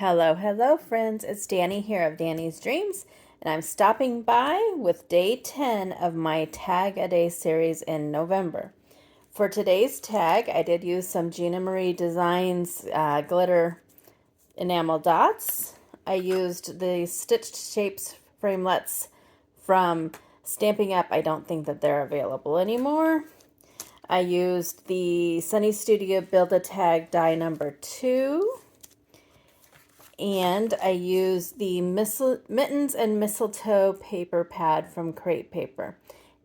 Hello, friends. It's Danny here of Danny's Dreams, and I'm stopping by with day 10 of my Tag a Day series in November. For today's tag, I did use some Gina Marie Designs glitter enamel dots. I used the Stitched Shapes framelets from Stamping Up. I don't think that they're available anymore. I used the Sunny Studio Build-A-Tag die number 2. And I used the Mittens and Mistletoe paper pad from Crate Paper.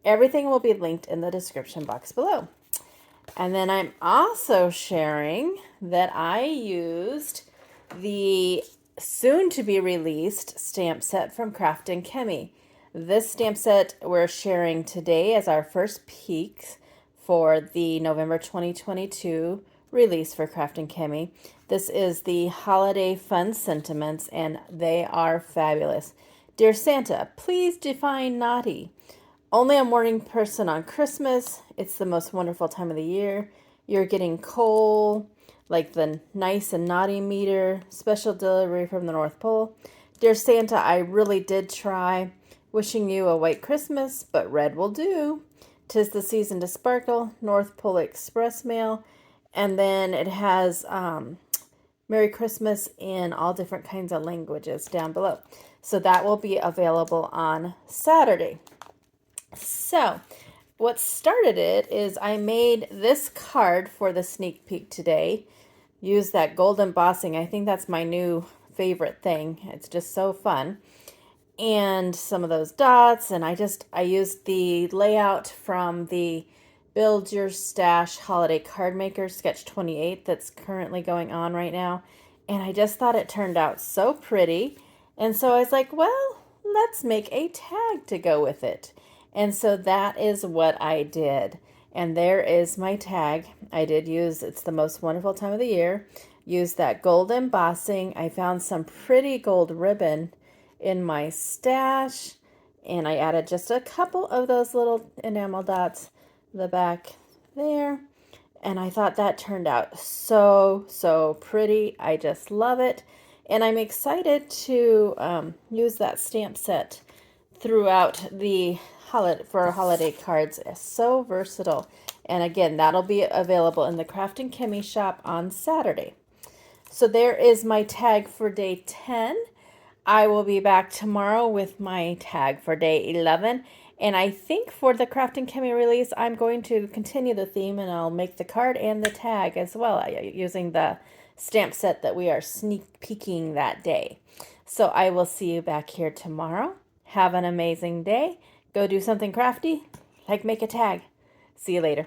Everything will be linked in the description box below. And then I'm also sharing that I used the soon-to-be-released stamp set from Craft & Chemie. This stamp set we're sharing today as our first peek for the November 2022 release for Craft & Chemie. This is the Holiday Fun Sentiments, and they are fabulous. Dear Santa, please define naughty. Only a morning person on Christmas. It's the most wonderful time of the year. You're getting coal, like the nice and naughty meter, special delivery from the North Pole. Dear Santa, I really did try. Wishing you a white Christmas, but red will do. 'Tis the season to sparkle, North Pole Express Mail. And then it has Merry Christmas in all different kinds of languages down below. So that will be available on Saturday. So what started it is I made this card for the sneak peek today. Use that gold embossing. I think that's my new favorite thing. It's just so fun. And some of those dots, and I used the layout from the Build Your Stash Holiday Card Maker Sketch 28 that's currently going on right now. And I just thought it turned out so pretty. And so I was like, well, let's make a tag to go with it. And so that is what I did. And there is my tag. I did use, it's the most wonderful time of the year. Use that gold embossing. I found some pretty gold ribbon in my stash. And I added just a couple of those little enamel dots the back there, and I thought that turned out so pretty. I just love it, and I'm excited to use that stamp set throughout the holiday for our holiday cards. It's so versatile, and again, that'll be available in the Craft & Chemie shop on Saturday. So there is my tag for day 10. I will be back tomorrow with my tag for day 11. And I think for the Craft & Chemie release, I'm going to continue the theme, and I'll make the card and the tag as well using the stamp set that we are sneak peeking that day. So I will see you back here tomorrow. Have an amazing day. Go do something crafty, like make a tag. See you later.